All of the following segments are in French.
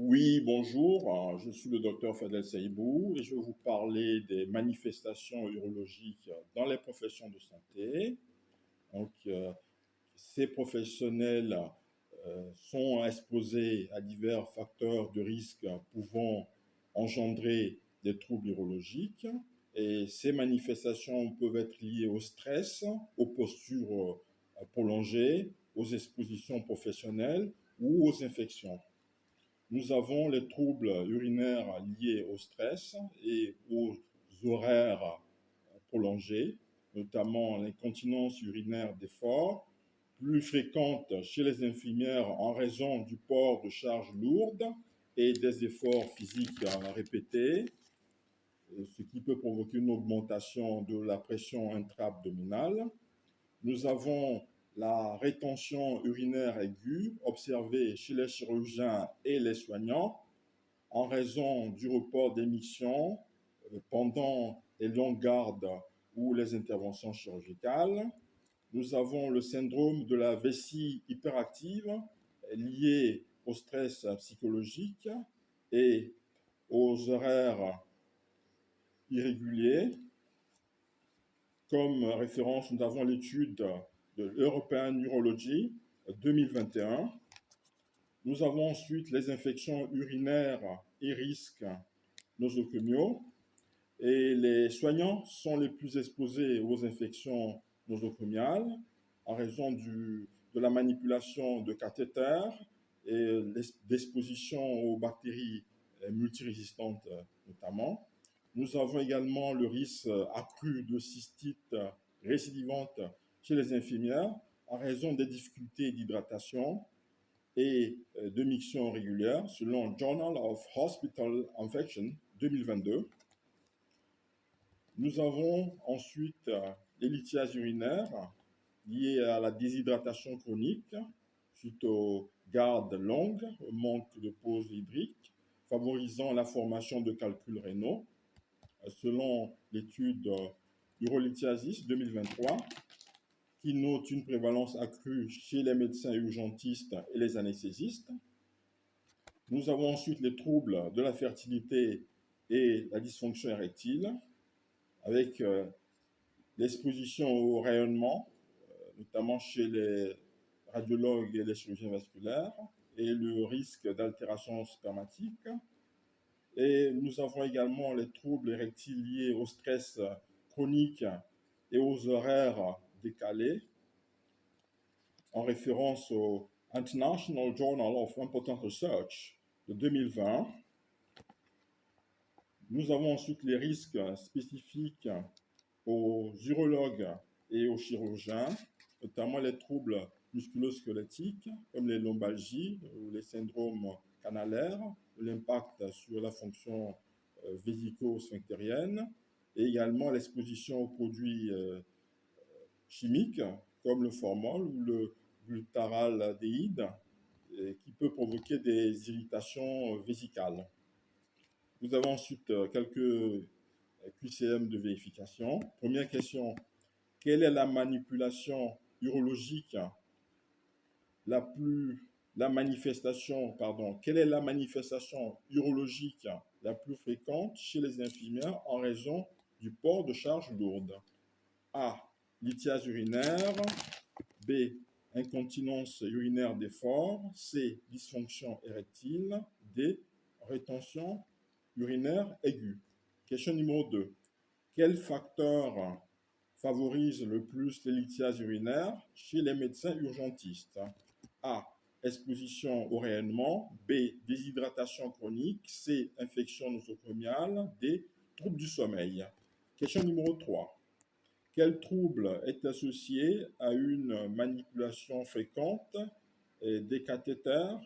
Oui, bonjour, je suis le docteur Fadel Saïbou et je vais vous parler des manifestations urologiques dans les professions de santé. Donc, ces professionnels sont exposés à divers facteurs de risque pouvant engendrer des troubles urologiques. Et ces manifestations peuvent être liées au stress, aux postures prolongées, aux expositions professionnelles ou aux infections. Nous avons les troubles urinaires liés au stress et aux horaires prolongés, notamment l'incontinence urinaire d'effort, plus fréquente chez les infirmières en raison du port de charges lourdes et des efforts physiques répétés, ce qui peut provoquer une augmentation de la pression intra-abdominale. Nous avons la rétention urinaire aiguë observée chez les chirurgiens et les soignants en raison du report d'émissions pendant les longues gardes ou les interventions chirurgicales. Nous avons le syndrome de la vessie hyperactive lié au stress psychologique et aux horaires irréguliers. Comme référence, nous avons l'étude de l'European Urology 2021. Nous avons ensuite les infections urinaires et risques nosocomiaux. Et les soignants sont les plus exposés aux infections nosocomiales en raison de la manipulation de cathéters et d'exposition aux bactéries multirésistantes notamment. Nous avons également le risque accru de cystite récidivante chez les infirmières en raison des difficultés d'hydratation et de miction régulière, selon Journal of Hospital Infection 2022. Nous avons ensuite les lithiases urinaires liées à la déshydratation chronique suite aux gardes longues, au manque de pause hydrique, favorisant la formation de calculs rénaux. Selon l'étude Urolithiasis 2023, qui note une prévalence accrue chez les médecins urgentistes et les anesthésistes. Nous avons ensuite les troubles de la fertilité et la dysfonction érectile, avec l'exposition au rayonnement, notamment chez les radiologues et les chirurgiens vasculaires, et le risque d'altération spermatique. Et nous avons également les troubles érectiles liés au stress chronique et aux horaires décalés, en référence au International Journal of Important Research de 2020. Nous avons ensuite les risques spécifiques aux urologues et aux chirurgiens, notamment les troubles musculo-squelettiques comme les lombalgies ou les syndromes canalaires, l'impact sur la fonction vésico-sphinctérienne et également l'exposition aux produits chimiques comme le formol ou le glutaraldéhyde qui peut provoquer des irritations vésicales. Nous avons ensuite quelques QCM de vérification. Première question, quelle est la manipulation urologique quelle est la manifestation urologique la plus fréquente chez les infirmières en raison du port de charges lourdes? A. Lithiase urinaire. B. Incontinence urinaire d'effort. C. Dysfonction érectile. D. Rétention urinaire aiguë. Question numéro 2. Quel facteur favorise le plus les lithiases urinaires chez les médecins urgentistes? A. Exposition au rayonnement. B. Déshydratation chronique. C. Infection nosocomiale. D. Troubles du sommeil. Question numéro 3. Quel trouble est associé à une manipulation fréquente des cathéters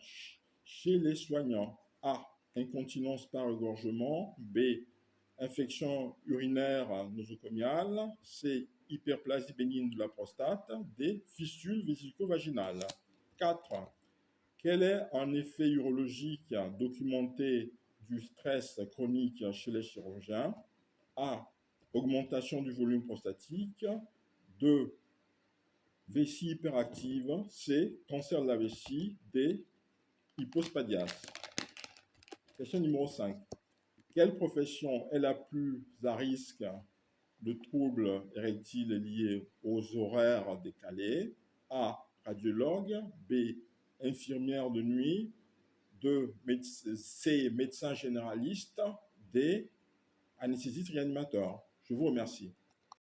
chez les soignants? A. Incontinence par regorgement. B. Infection urinaire nosocomiale. C. Hyperplasie bénigne de la prostate. D. Fistule vésico-vaginale. 4. Quel est un effet urologique documenté du stress chronique chez les chirurgiens? A. Augmentation du volume prostatique. 2. Vessie hyperactive. C. Cancer de la vessie. D. Hypospadias. Question numéro 5. Quelle profession est la plus à risque de troubles érectiles liés aux horaires décalés? A. Radiologue. B. Infirmière de nuit. C. Médecin généraliste. D. Anesthésiste réanimateur. Je vous remercie.